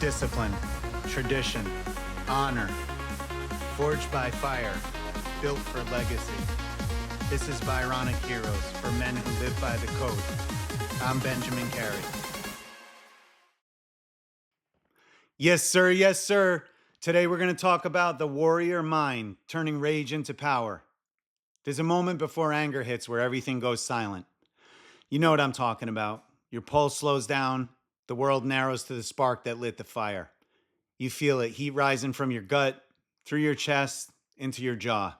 Discipline, tradition, honor, forged by fire, built for legacy. This is Byronic Heroes for men who live by the code. I'm Benjamin Carey. Yes, sir. Yes, sir. Today we're going to talk about the warrior mind, turning rage into power. There's a moment before anger hits where everything goes silent. You know what I'm talking about. Your pulse slows down. The world narrows to the spark that lit the fire. You feel it, heat rising from your gut, through your chest, into your jaw.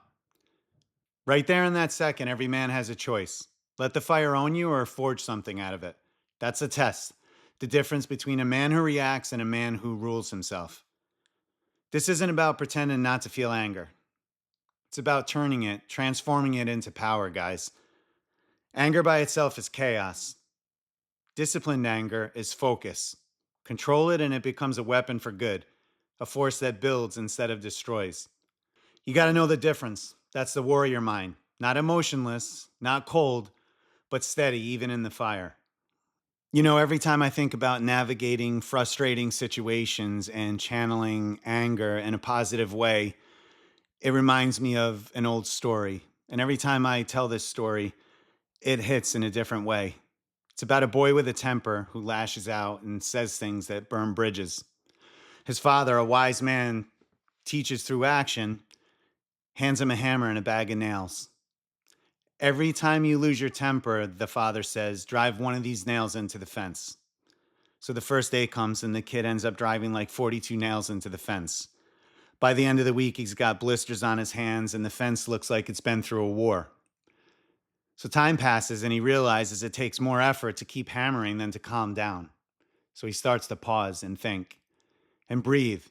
Right there in that second, every man has a choice. Let the fire own you or forge something out of it. That's a test. The difference between a man who reacts and a man who rules himself. This isn't about pretending not to feel anger. It's about turning it, transforming it into power, guys. Anger by itself is chaos. Disciplined anger is focus. Control it and it becomes a weapon for good, a force that builds instead of destroys. You got to know the difference. That's the warrior mind. Not emotionless, not cold, but steady even in the fire. You know, every time I think about navigating frustrating situations and channeling anger in a positive way, it reminds me of an old story. And every time I tell this story, it hits in a different way. It's about a boy with a temper who lashes out and says things that burn bridges. His father, a wise man, teaches through action, hands him a hammer and a bag of nails. Every time you lose your temper, the father says, drive one of these nails into the fence. So the first day comes and the kid ends up driving like 42 nails into the fence. By the end of the week, he's got blisters on his hands and the fence looks like it's been through a war. So time passes and he realizes it takes more effort to keep hammering than to calm down. So he starts to pause and think and breathe.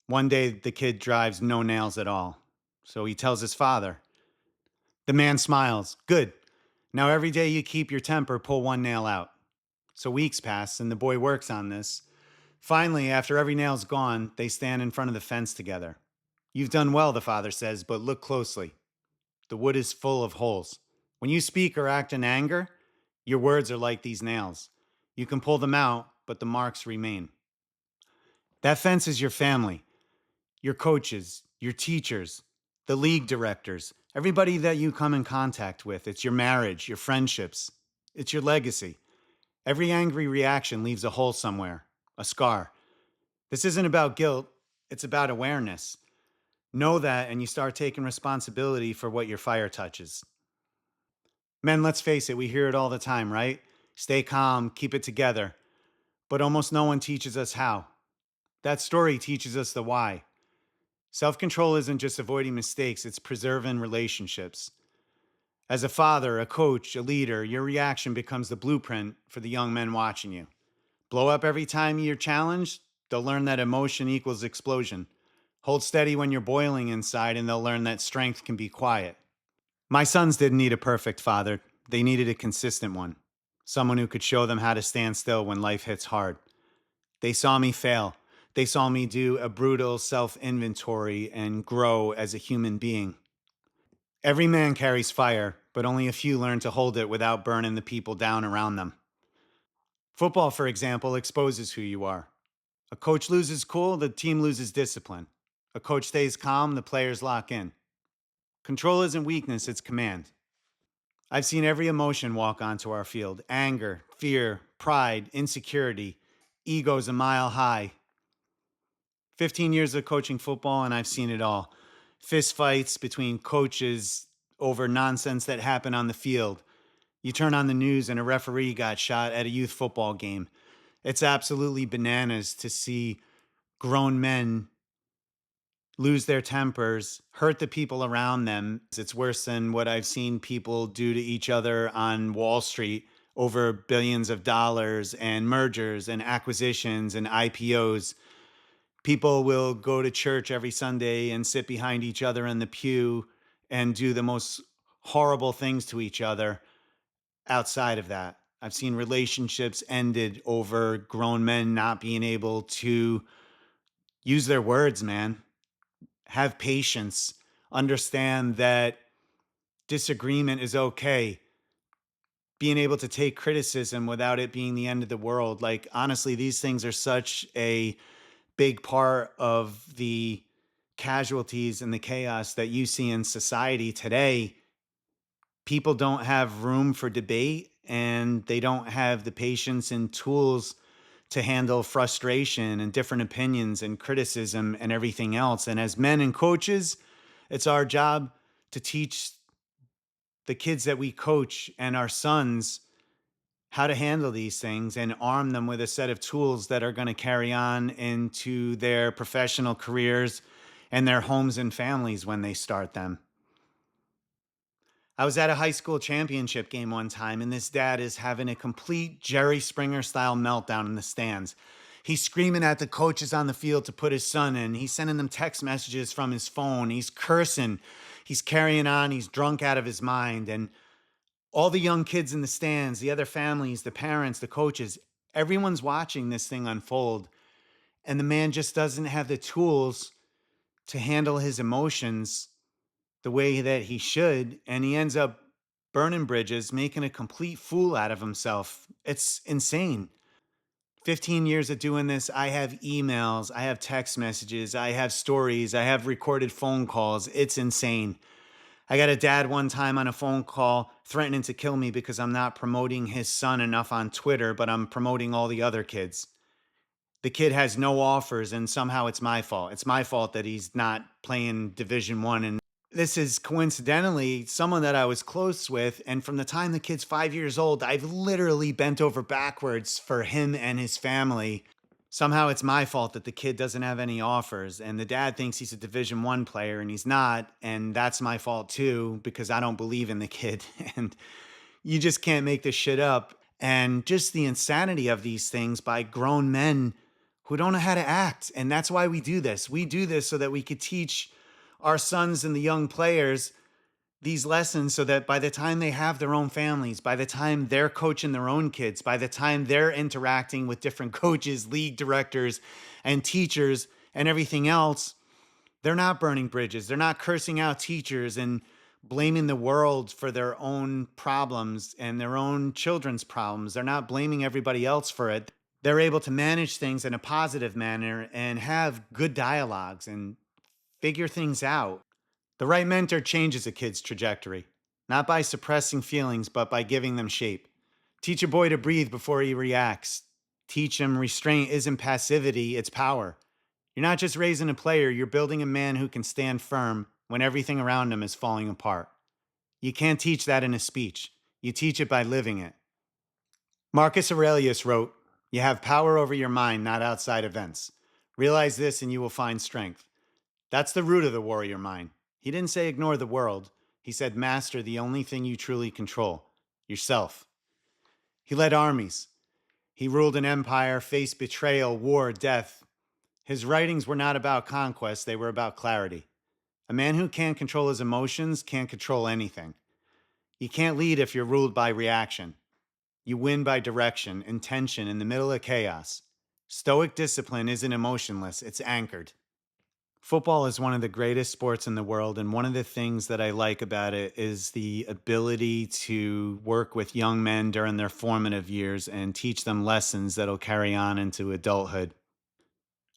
One day, the kid drives no nails at all. So he tells his father. The man smiles. Good. Now every day you keep your temper, pull one nail out. So weeks pass and the boy works on this. Finally, after every nail's gone, they stand in front of the fence together. You've done well, the father says, but look closely. The wood is full of holes. When you speak or act in anger, your words are like these nails. You can pull them out, but the marks remain. That fence is your family, your coaches, your teachers, the league directors, everybody that you come in contact with. It's your marriage, your friendships. It's your legacy. Every angry reaction leaves a hole somewhere, a scar. This isn't about guilt. It's about awareness. Know that and you start taking responsibility for what your fire touches. Men, let's face it, we hear it all the time, right? Stay calm, keep it together. But almost no one teaches us how. That story teaches us the why. Self-control isn't just avoiding mistakes, it's preserving relationships. As a father, a coach, a leader, your reaction becomes the blueprint for the young men watching you. Blow up every time you're challenged, they'll learn that emotion equals explosion. Hold steady when you're boiling inside, and they'll learn that strength can be quiet. My sons didn't need a perfect father. They needed a consistent one. Someone who could show them how to stand still when life hits hard. They saw me fail. They saw me do a brutal self-inventory and grow as a human being. Every man carries fire, but only a few learn to hold it without burning the people down around them. Football, for example, exposes who you are. A coach loses cool, the team loses discipline. A coach stays calm, the players lock in. Control isn't weakness, it's command. I've seen every emotion walk onto our field. Anger, fear, pride, insecurity, egos a mile high. 15 years of coaching football and I've seen it all. Fist fights between coaches over nonsense that happen on the field. You turn on the news and a referee got shot at a youth football game. It's absolutely bananas to see grown men lose their tempers, hurt the people around them. It's worse than what I've seen people do to each other on Wall Street over billions of dollars and mergers and acquisitions and IPOs. People will go to church every Sunday and sit behind each other in the pew and do the most horrible things to each other outside of that. I've seen relationships ended over grown men not being able to use their words, man. Have patience. Understand that disagreement is okay. being able to take criticism without it being the end of the world. Like, honestly, these things are such a big part of the casualties and the chaos that you see in society today. People don't have room for debate, and they don't have the patience and tools to handle frustration and different opinions and criticism and everything else. And as men and coaches, it's our job to teach the kids that we coach and our sons how to handle these things and arm them with a set of tools that are going to carry on into their professional careers and their homes and families when they start them. I was at a high school championship game one time, and this dad is having a complete Jerry Springer style meltdown in the stands. He's screaming at the coaches on the field to put his son in. He's sending them text messages from his phone. He's cursing. He's carrying on. He's drunk out of his mind. And all the young kids in the stands, the other families, the parents, the coaches, everyone's watching this thing unfold. And the man just doesn't have the tools to handle his emotions the way that he should. And he ends up burning bridges, making a complete fool out of himself. It's insane. 15 years of doing this, I have emails, I have text messages, I have stories, I have recorded phone calls. It's insane. I got a dad one time on a phone call threatening to kill me because I'm not promoting his son enough on Twitter, but I'm promoting all the other kids. The kid has no offers, and somehow it's my fault. It's my fault that he's not playing Division One. And this is coincidentally someone that I was close with. And from the time the kid's 5 years old, I've literally bent over backwards for him and his family. Somehow it's my fault that the kid doesn't have any offers, and the dad thinks he's a Division One player and he's not. And that's my fault too, because I don't believe in the kid. And you just can't make this shit up. And just the insanity of these things by grown men who don't know how to act. And that's why we do this. We do this so that we could teach our sons and the young players these lessons, so that by the time they have their own families, by the time they're coaching their own kids, by the time they're interacting with different coaches, league directors, and teachers and everything else, they're not burning bridges. They're not cursing out teachers and blaming the world for their own problems and their own children's problems. They're not blaming everybody else for it. They're able to manage things in a positive manner and have good dialogues and figure things out. The right mentor changes a kid's trajectory, not by suppressing feelings, but by giving them shape. Teach a boy to breathe before he reacts. Teach him restraint isn't passivity, it's power. You're not just raising a player, you're building a man who can stand firm when everything around him is falling apart. You can't teach that in a speech. You teach it by living it. Marcus Aurelius wrote, "You have power over your mind, not outside events. Realize this and you will find strength." That's the root of the warrior mind. He didn't say ignore the world. He said master the only thing you truly control, yourself. He led armies. He ruled an empire, faced betrayal, war, death. His writings were not about conquest, they were about clarity. A man who can't control his emotions can't control anything. You can't lead if you're ruled by reaction. You win by direction, intention in the middle of chaos. Stoic discipline isn't emotionless, it's anchored. Football is one of the greatest sports in the world, and one of the things that I like about it is the ability to work with young men during their formative years and teach them lessons that'll carry on into adulthood.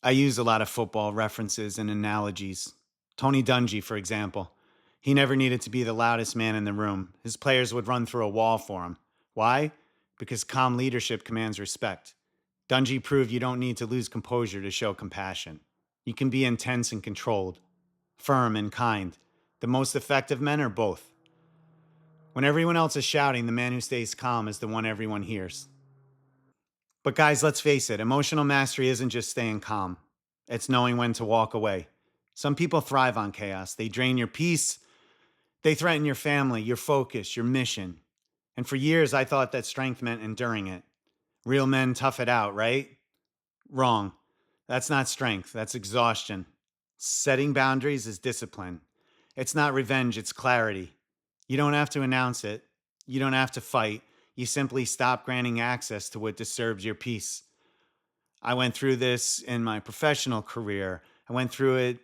I use a lot of football references and analogies. Tony Dungy, for example. He never needed to be the loudest man in the room. His players would run through a wall for him. Why? Because calm leadership commands respect. Dungy proved you don't need to lose composure to show compassion. You can be intense and controlled, firm and kind. The most effective men are both. When everyone else is shouting, the man who stays calm is the one everyone hears. But guys, let's face it, emotional mastery isn't just staying calm. It's knowing when to walk away. Some people thrive on chaos. They drain your peace. They threaten your family, your focus, your mission. And for years, I thought that strength meant enduring it. Real men tough it out, right? Wrong. That's not strength. That's exhaustion. Setting boundaries is discipline. It's not revenge, it's clarity. You don't have to announce it. You don't have to fight. You simply stop granting access to what disturbs your peace. I went through this in my professional career. I went through it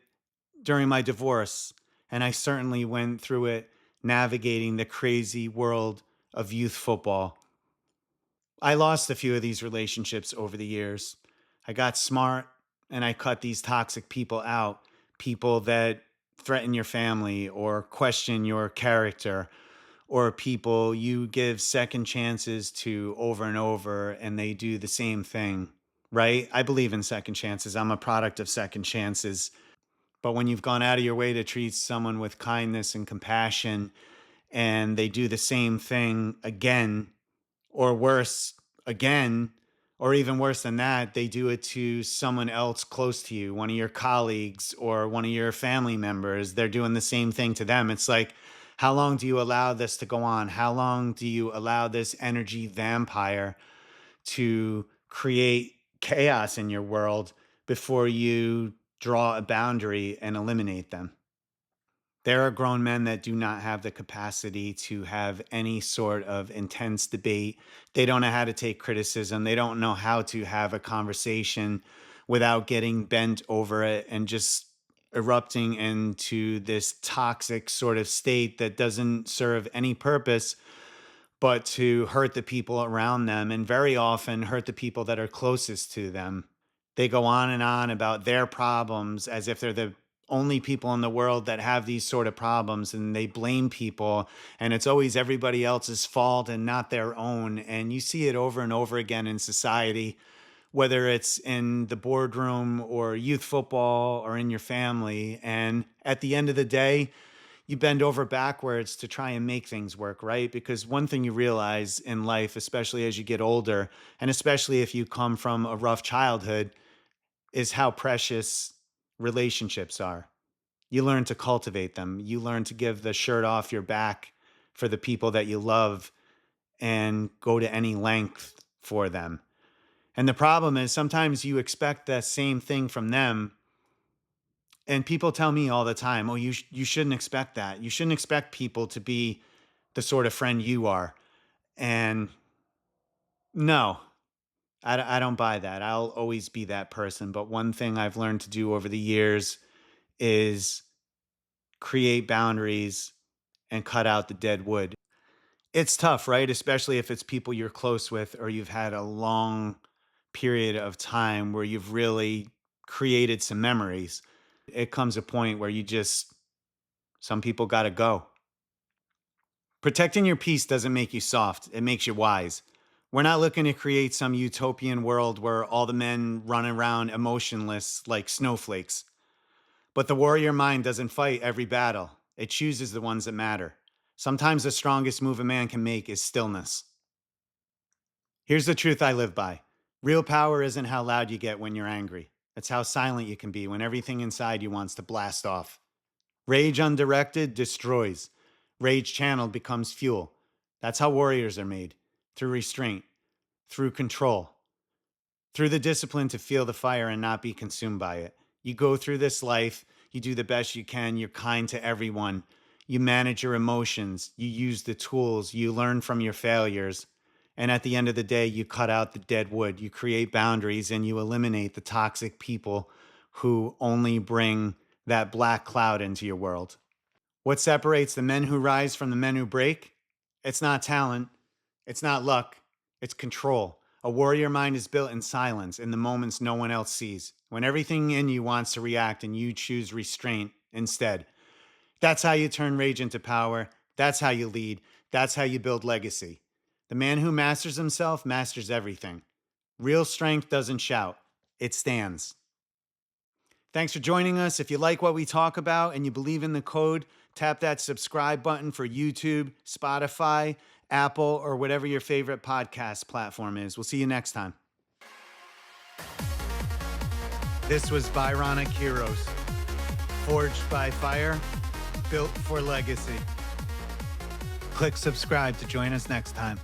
during my divorce. And I certainly went through it navigating the crazy world of youth football. I lost a few of these relationships over the years. I got smart and I cut these toxic people out, people that threaten your family or question your character, or people you give second chances to over and over and they do the same thing, right? I believe in second chances. I'm a product of second chances. But when you've gone out of your way to treat someone with kindness and compassion and they do the same thing again, or worse again, or even worse than that, they do it to someone else close to you, one of your colleagues or one of your family members. They're doing the same thing to them. It's like, how long do you allow this to go on? How long do you allow this energy vampire to create chaos in your world before you draw a boundary and eliminate them? There are grown men that do not have the capacity to have any sort of intense debate. They don't know how to take criticism. They don't know how to have a conversation without getting bent over it and just erupting into this toxic sort of state that doesn't serve any purpose but to hurt the people around them, and very often hurt the people that are closest to them. They go on and on about their problems as if they're the only people in the world that have these sort of problems, and they blame people, and it's always everybody else's fault and not their own. And you see it over and over again in society, whether it's in the boardroom or youth football or in your family. And at the end of the day, you bend over backwards to try and make things work, right? Because one thing you realize in life, especially as you get older, and especially if you come from a rough childhood, is how precious relationships are. You learn to cultivate them. You learn to give the shirt off your back for the people that you love and go to any length for them. And the problem is sometimes you expect that same thing from them. And people tell me all the time, oh, you shouldn't expect that. You shouldn't expect people to be the sort of friend you are. And no, I don't buy that. I'll always be that person. But one thing I've learned to do over the years is create boundaries and cut out the dead wood. It's tough, right? Especially if it's people you're close with or you've had a long period of time where you've really created some memories. It comes a point where some people got to go. Protecting your peace doesn't make you soft, it makes you wise. We're not looking to create some utopian world where all the men run around emotionless like snowflakes. But the warrior mind doesn't fight every battle, it chooses the ones that matter. Sometimes the strongest move a man can make is stillness. Here's the truth I live by. Real power isn't how loud you get when you're angry. It's how silent you can be when everything inside you wants to blast off. Rage undirected destroys. Rage channeled becomes fuel. That's how warriors are made. Through restraint, through control, through the discipline to feel the fire and not be consumed by it. You go through this life, you do the best you can, you're kind to everyone, you manage your emotions, you use the tools, you learn from your failures, and at the end of the day, you cut out the dead wood, you create boundaries, and you eliminate the toxic people who only bring that black cloud into your world. What separates the men who rise from the men who break? It's not talent, it's not luck, it's control. A warrior mind is built in silence, in the moments no one else sees, when everything in you wants to react and you choose restraint instead. That's how you turn rage into power. That's how you lead. That's how you build legacy. The man who masters himself masters everything. Real strength doesn't shout, it stands. Thanks for joining us. If you like what we talk about and you believe in the code, tap that subscribe button for YouTube, Spotify, Apple, or whatever your favorite podcast platform is. We'll see you next time. This was Byronic Heroes, forged by fire, built for legacy. Click subscribe to join us next time.